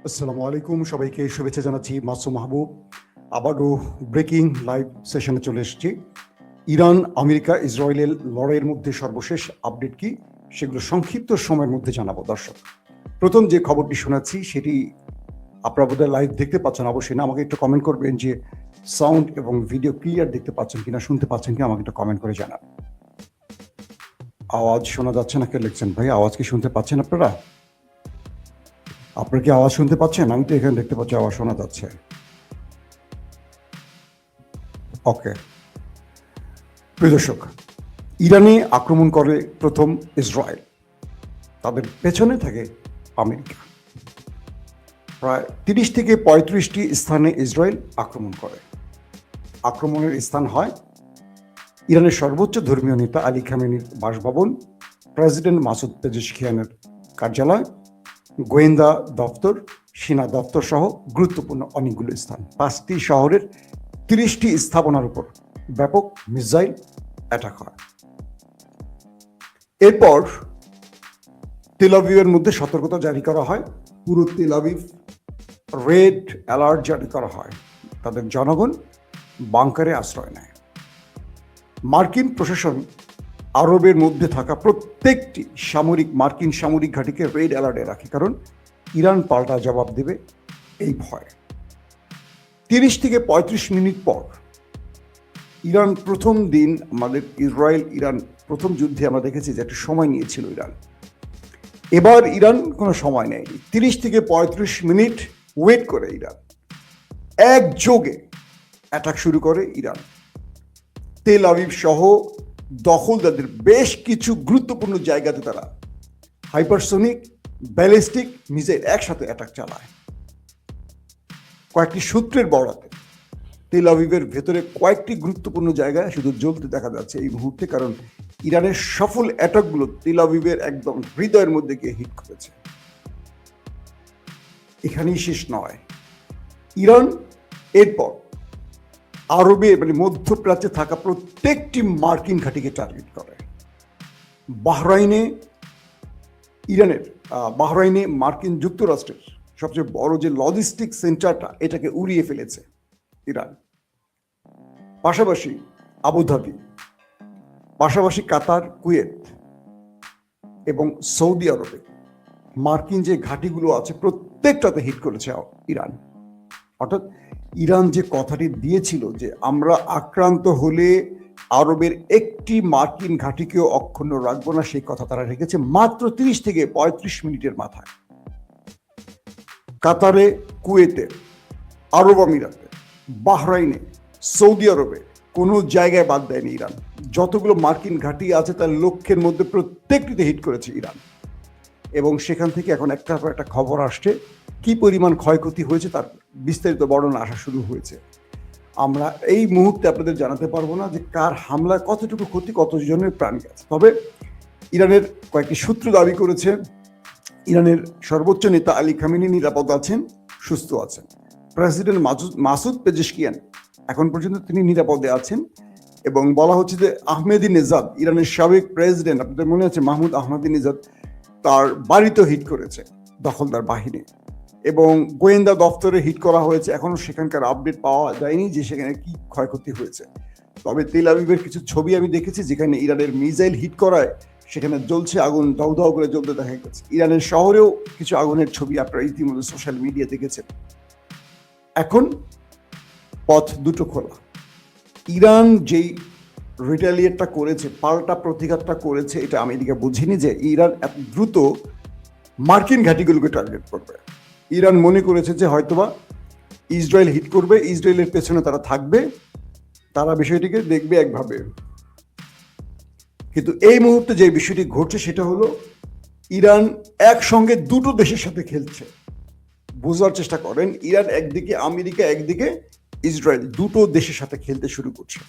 আসসালামু আলাইকুম, সবাইকে শুভেচ্ছা জানাচ্ছি। মাসুম মাহবুব আবারও ব্রেকিং লাইভ সেশনে চলে এসেছি। ইরান আমেরিকা ইসরায়েলের লড়াইয়ের মধ্যে সর্বশেষ আপডেট কি, সেগুলো সংক্ষিপ্ত সময়ের মধ্যে জানাবো দর্শক। প্রথম যে খবরটি শোনাচ্ছি সেটি আপনারা বোধহয় লাইভ দেখতে পাচ্ছেন, অবশ্যই না। আমাকে একটু কমেন্ট করবেন যে সাউন্ড এবং ভিডিও ক্লিয়ার দেখতে পাচ্ছেন কিনা, শুনতে পাচ্ছেন কিনা, আমাকে একটু কমেন্ট করে জানান। আওয়াজ শোনা যাচ্ছে না? কে লিখছেন ভাই? আওয়াজ কি শুনতে পাচ্ছেন আপনারা? আপনারা কি আওয়াজ শুনতে পাচ্ছেন? আমি তো এখানে দেখতে পাচ্ছি আওয়াজ শোনা যাচ্ছে। ওকে, প্রিয় দর্শক, ইরানে আক্রমণ করে প্রথম ইসরায়েল, তাদের পেছনে থাকে আমেরিকা। প্রায় 30 থেকে 35টি স্থানে ইসরায়েল আক্রমণ করে। আক্রমণের স্থান হয় ইরানের সর্বোচ্চ ধর্মীয় নেতা আলী খামেনির বাসভবন, প্রেসিডেন্ট মাসুদ পেজেশকিয়ানের কার্যালয়, গোয়েন্দা দপ্তর, সেনা দপ্তর সহ গুরুত্বপূর্ণ অনেকগুলো স্থান। 5টি শহরের 30টি স্থাপনার উপর ব্যাপক মিসাইল অ্যাটাক হয়। এরপর তেল আবিবের মধ্যে সতর্কতা জারি করা হয়। পুরো তেল আবিব রেড অ্যালার্ট জারি করা হয়। তাদের জনগণ বাংকারে আশ্রয় নেয়। মার্কিন প্রশাসন আরবের মধ্যে থাকা প্রত্যেকটি মার্কিন সামরিক ঘাঁটিকে রেড অ্যালার্টে রাখে, কারণ ইরান পাল্টা জবাব দেবে এই ভয়। 30 থেকে 35 মিনিট পর ইরান প্রথম দিন, আমাদের ইসরায়েল ইরান প্রথম যুদ্ধে আমরা দেখেছি যে একটা সময় নিয়েছিল ইরান। এবার ইরান কোনো সময় নেয়নি। 30 থেকে 35 মিনিট ওয়েট করে ইরান একযোগে অ্যাটাক শুরু করে। ইরান তেল আবিব সহ দখলদারদের বেশ কিছু গুরুত্বপূর্ণ জায়গাতে তারা হাইপারসোনিক ব্যালিস্টিক মিসাইল একসাথে অ্যাটাক চালায়। কয়েকটি সূত্রের বরাতে তেল আবিবের ভেতরে কয়েকটি গুরুত্বপূর্ণ জায়গায় শুধু জ্বলতে দেখা যাচ্ছে এই মুহূর্তে, কারণ ইরানের সফল অ্যাটাকগুলো তেল আবিবের একদম হৃদয়ের মধ্যে গিয়ে হিট করেছে। এখানেই শেষ নয়, ইরান এরপর আরবে মধ্যপ্রাচ্যে থাকা প্রত্যেকটি মার্কিন ঘাঁটিকে টার্গেট করে। বাহরাইনে মার্কিন যুক্তরাষ্ট্রের সবচেয়ে বড় যে লজিস্টিক সেন্টারটা, এটাকে উড়িয়ে ফেলেছে ইরান। পাশাপাশি আবুধাবি, পাশাপাশি কাতার, কুয়েত এবং সৌদি আরবে মার্কিন যে ঘাঁটিগুলো আছে প্রত্যেকটাতে হিট করেছে ইরান। অর্থাৎ ইরান যে কথাটি দিয়েছিল যে আমরা আক্রান্ত হলে আরবের একটি মার্কিন ঘাঁটিকেও অক্ষুণ্ণ রাখবো না, সেই কথা তারা রেখেছে মাত্র 30 থেকে 35 মিনিটের মাথায়। কাতারে, কুয়েতে, আরব আমিরাতে, বাহরাইনে, সৌদি আরবে কোনো জায়গায় বাদ দেয়নি ইরান। যতগুলো মার্কিন ঘাঁটি আছে তার লক্ষ্যের মধ্যে প্রত্যেকটিতে হিট করেছে ইরান। এবং সেখান থেকে এখন একটার পর একটা খবর আসছে, কি পরিমাণ ক্ষয়ক্ষতি হয়েছে তার বিস্তারিত বর্ণনা আসা শুরু হয়েছে। আমরা এই মুহূর্তে আপনাদের জানাতে পারবো না যে কার হামলায় কতটুকু ক্ষতি, কতজনের প্রাণ গেছে। তবে ইরানের কয়েকটি সূত্র দাবি করেছে ইরানের সর্বোচ্চ নেতা আলী খামেনি নিরাপদ আছেন, সুস্থ আছেন। প্রেসিডেন্ট মাসুদ পেজেশকিয়ান এখন পর্যন্ত তিনি নিরাপদে আছেন। এবং বলা হচ্ছে যে আহমেদিনেজাদ, ইরানের সাবেক প্রেসিডেন্ট, আপনাদের মনে আছে মাহমুদ আহমেদিনেজাদ, তার বাড়িতে হিট করেছে দখলদার বাহিনী। এবং গোয়েন্দা দপ্তরে হিট করা হয়েছে। এখনো সেখানকার আপডেট পাওয়া যায়নি যে সেখানে কি ক্ষয়ক্ষতি হয়েছে। তবে তেল আবিবের কিছু ছবি আমি দেখেছি যেখানে ইরানের মিসাইল হিট করায় সেখানে জ্বলছে আগুন, দাউ দাউ করে জ্বলতে দেখা গেছে। ইরানের শহরেও কিছু আগুনের ছবি আপনারা ইতিমধ্যে সোশ্যাল মিডিয়া দেখেছেন। এখন পথ দুটো খোলা। ইরান যেই রিটালিয়েটটা করেছে, পাল্টা প্রতিঘাতটা করেছে, এটা আমেরিকা বুঝিনি যে ইরান এত দ্রুত মার্কিন ঘাঁটিগুলোকে টার্গেট করবে। ইরান মনে করেছে যে হয়তোবা ইসরায়েল হিট করবে, ইসরায়েলের পেছনে তারা থাকবে, তারা বিষয়টিকে দেখবে একভাবে। কিন্তু এই মুহূর্তে যে বিষয়টি ঘটছে সেটা হলো ইরান একসঙ্গে দুটো দেশের সাথে খেলছে। বোঝার চেষ্টা করেন, ইরান একদিকে আমেরিকা, একদিকে ইসরায়েল, দুটো দেশের সাথে খেলতে শুরু করছে।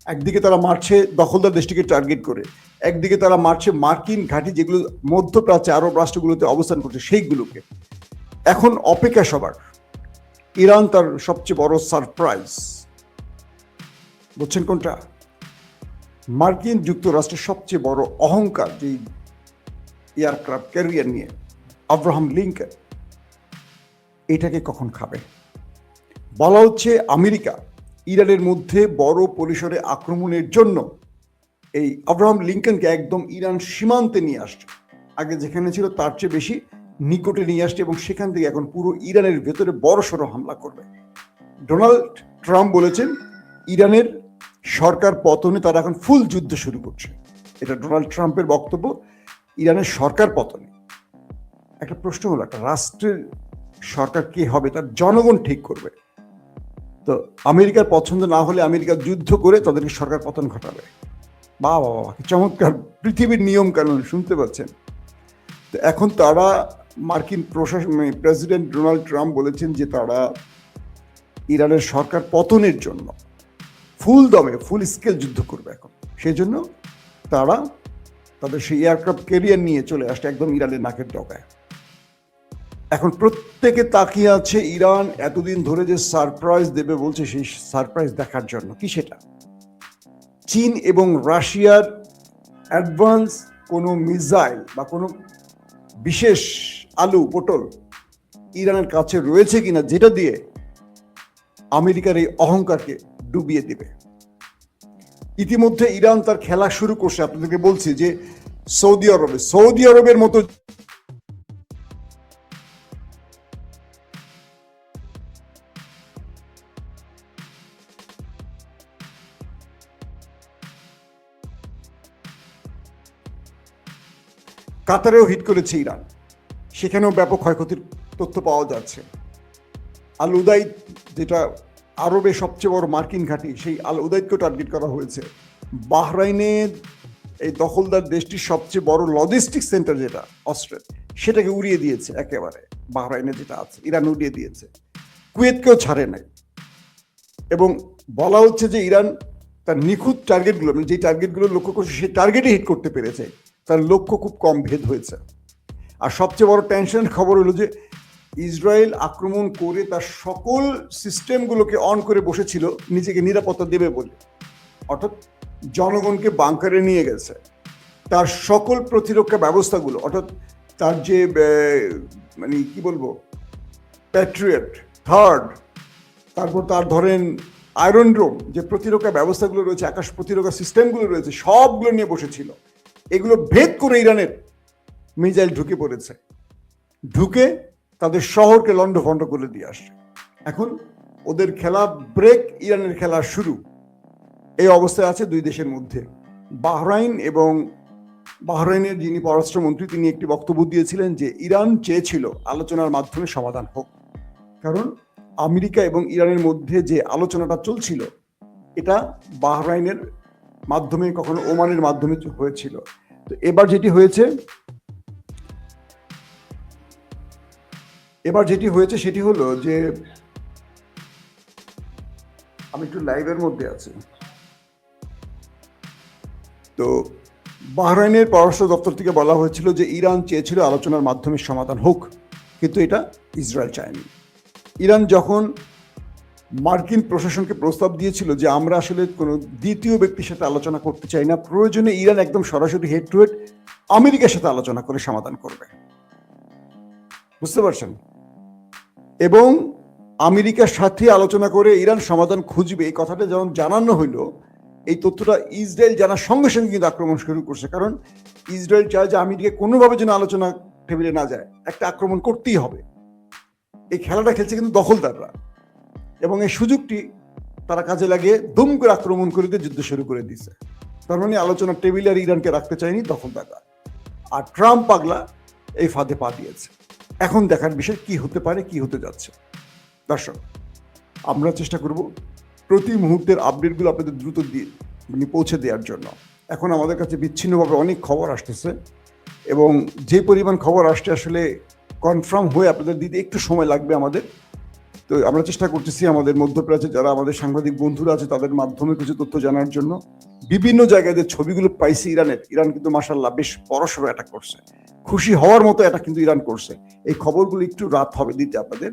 একদিকে তারা মারছে দখলদার দেশটিকে টার্গেট করে, একদিকে তারা মারছে মার্কিন ঘাঁটি যেগুলো মধ্যপ্রাচ্যে আরব রাষ্ট্রগুলোতে অবস্থান করছে সেইগুলোকে। এখন অপেক্ষা সবার। ইরান তার সবচেয়ে বড় সারপ্রাইজ বুঝছেন কোনটা? মার্কিন যুক্তরাষ্ট্রের সবচেয়ে বড় অহংকার, যে এয়ারক্রাফট ক্যারিয়ার নিয়ে আব্রাহাম লিঙ্কন, এটাকে কখন খাবে? বলা হচ্ছে আমেরিকা ইরানের মধ্যে বড় পরিসরে আক্রমণের জন্য এই আব্রাহাম লিঙ্কনকে একদম ইরান সীমান্তে নিয়ে আসছে। আগে যেখানে ছিল তার চেয়ে বেশি নিকটে নিয়ে আসছে এবং সেখান থেকে এখন পুরো ইরানের ভেতরে বড়সড় হামলা করবে। ডোনাল্ড ট্রাম্প বলেছেন ইরানের সরকার পতনে তারা এখন ফুল যুদ্ধ শুরু করছে। এটা ডোনাল্ড ট্রাম্পের বক্তব্য, ইরানের সরকার পতনে। একটা প্রশ্ন হলো, একটা রাষ্ট্রের সরকার কে হবে তার জনগণ ঠিক করবে। তো আমেরিকার পছন্দ না হলে আমেরিকা যুদ্ধ করে তাদেরকে সরকার পতন ঘটাবে। বাবা বাবা, কি চমৎকার পৃথিবীর নিয়ম কানুন, শুনতে পাচ্ছেন? তো এখন তারা মার্কিন প্রেসিডেন্ট ডোনাল্ড ট্রাম্প বলেছেন যে তারা ইরানের সরকার পতনের জন্য ফুল দমে ফুল স্কেল যুদ্ধ করবে এখন। সেই জন্য তারা তাদের সেই এয়ারক্রাফট ক্যারিয়ার নিয়ে চলে আসছে একদম ইরানের নাকের ডগায়। এখন প্রত্যেকে তাকিয়ে আছে ইরান এতদিন ধরে যে সারপ্রাইজ দেবে বলছে, সেই সারপ্রাইজ দেখার জন্য। কি সেটা? চীন এবং রাশিয়ার অ্যাডভান্স কোনো মিসাইল বা কোনো বিশেষ আলু পটল ইরানের কাছে রয়েছে কিনা, যেটা দিয়ে আমেরিকার এই অহংকারকে ডুবিয়ে দেবে। ইতিমধ্যে ইরান তার খেলা শুরু করছে। আপনাদেরকে বলছি যে সৌদি আরবের মতো কাতারেও হিট করেছে ইরান, সেখানেও ব্যাপক ক্ষয়ক্ষতির তথ্য পাওয়া যাচ্ছে। আল উদাইদ, যেটা আরবে সবচেয়ে বড় মার্কিন ঘাঁটি, সেই আল উদাইদকেও টার্গেট করা হয়েছে। বাহরাইনের এই দখলদার দেশটির সবচেয়ে বড় লজিস্টিক সেন্টার যেটা অস্ট্রেল, সেটাকে উড়িয়ে দিয়েছে একেবারে। বাহরাইনে যেটা আছে ইরান উড়িয়ে দিয়েছে। কুয়েতকেও ছাড়ে নাই। এবং বলা হচ্ছে যে ইরান তার নিখুঁত টার্গেটগুলো, মানে যে টার্গেটগুলো লক্ষ্য করছে সেই টার্গেটে হিট করতে পেরেছে। তার লক্ষ্য খুব কম ভেদ হয়েছে। আর সবচেয়ে বড় টেনশনের খবর হলো যে ইসরায়েল আক্রমণ করে তার সকল সিস্টেমগুলোকে অন করে বসেছিল নিজেকে নিরাপত্তা দেবে বলে, অর্থাৎ জনগণকে বাংকারে নিয়ে গেছে। তার সকল প্রতিরক্ষা ব্যবস্থাগুলো, অর্থাৎ তার যে মানে কি বলবো, প্যাট্রিয়ট, থার্ড, তারপর তার ধরেন আয়রন ডোম, যে প্রতিরক্ষা ব্যবস্থাগুলো রয়েছে, আকাশ প্রতিরক্ষা সিস্টেমগুলো রয়েছে, সবগুলো নিয়ে বসেছিল। এগুলো ভেদ করে ইরানের মিসাইল ঢুকে পড়েছে, ঢুকে তাদের শহরকে লন্ডভন্ড করে দিয়ে আসছে। এখন ওদের খেলা ব্রেক, ইরানের খেলা শুরু। এই অবস্থায় আছে দুই দেশের মধ্যে। বাহরাইনের যিনি পররাষ্ট্রমন্ত্রী, তিনি একটি বক্তব্য দিয়েছিলেন যে ইরান চেয়েছিল আলোচনার মাধ্যমে সমাধান হোক, কারণ আমেরিকা এবং ইরানের মধ্যে যে আলোচনাটা চলছিল এটা বাহরাইনের মাধ্যমে, কখনো ওমানের মাধ্যমে হয়েছিল। তো এবার যেটি হয়েছে সেটি হলো যে, আমি একটু লাইভের মধ্যে আছি। তো বাহরাইনের পররাষ্ট্র দপ্তর থেকে বলা হয়েছিল যে ইরান চেয়েছিল আলোচনার মাধ্যমে সমাধান হোক, কিন্তু এটা ইসরায়েল চায়নি। ইরান যখন মার্কিন প্রশাসনকে প্রস্তাব দিয়েছিল যে আমরা আসলে কোনো দ্বিতীয় ব্যক্তির সাথে আলোচনা করতে চাই না, প্রয়োজনে ইরান একদম সরাসরি হেড টু হেড আমেরিকার সাথে আলোচনা করে সমাধান করবে, বুঝতে পারছেন? এবং আমেরিকার সাথে আলোচনা করে ইরান সমাধান খুঁজবে, এই কথাটা যখন জানানো হইলো, এই তথ্যটা ইসরায়েল জানার সঙ্গে সঙ্গে কিন্তু আক্রমণ শুরু করছে। কারণ ইসরায়েল চায় যে আমেরিকা কোনোভাবে যেন আলোচনা টেবিলে না যায়, একটা আক্রমণ করতেই হবে। এই খেলাটা খেলছে কিন্তু দখলদাররা, এবং এই সুযোগটি তারা কাজে লাগিয়ে দুম করে আক্রমণ করে দিয়ে যুদ্ধ শুরু করে দিয়েছে। তার মানে আলোচনার টেবিলে আর ইরানকে রাখতে চায়নি দখলদাররা। আর ট্রাম্প পাগলা এই ফাঁদে পা দিয়েছে। এখন দেখার বিষয় কি হতে পারে, কি হতে যাচ্ছে। দর্শক, আমরা চেষ্টা করব প্রতি মুহূর্তের আপডেটগুলো আপনাদের দ্রুত পৌঁছে দেওয়ার জন্য। এখন আমাদের কাছে বিচ্ছিন্নভাবে অনেক খবর আসতেছে, এবং যে পরিমাণ খবর আসছে আসলে কনফার্ম হয়ে আপনাদের দিতে একটু সময় লাগবে আমাদের। তো আমরা চেষ্টা করতেছি আমাদের মধ্যপ্রাচ্যে যারা আমাদের সাংবাদিক বন্ধুরা আছে তাদের মাধ্যমে কিছু তথ্য জানার জন্য। বিভিন্ন জায়গায় যে ছবিগুলো পাইছি ইরান কিন্তু মাশাআল্লাহ বেশ বড়সড় অ্যাটাক করছে, খুশি হওয়ার মতো অ্যাটাক কিন্তু ইরান করছে। এই খবরগুলো একটু রাত হবে দিতে আপনাদের,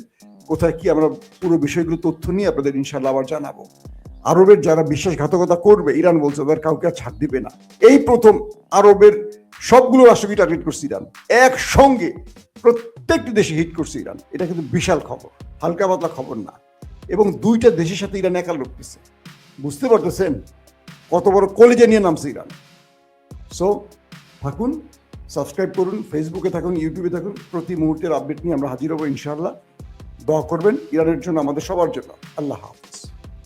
কোথায় কি আমরা পুরো বিষয়গুলো তথ্য নিয়ে আপনাদের ইনশাআল্লাহ আবার জানাবো। আরবের যারা বিশ্বাসঘাতকতা করবে, ইরান বলছে তাদের কাউকে আর ছাড় দিবে না। এই প্রথম আরবের সবগুলো রাষ্ট্রকে টার্গেট করছে ইরান, একসঙ্গে প্রত্যেকটি দেশে হিট করছে ইরান। এটা কিন্তু বিশাল খবর, হালকা পাতলা খবর না। এবং দুইটা দেশের সাথে ইরান একা লড়তেছে, বুঝতে পারতেছেন কত বড় কলিজা নিয়ে নামছে ইরান। সো থাকুন, সাবস্ক্রাইব করুন, ফেসবুকে থাকুন, ইউটিউবে থাকুন, প্রতি মুহূর্তের আপডেট নিয়ে আমরা হাজির হবো ইনশাআল্লাহ। দোয়া করবেন ইরানের জন্য, আমাদের সবার জন্য। আল্লাহ হাফেজ।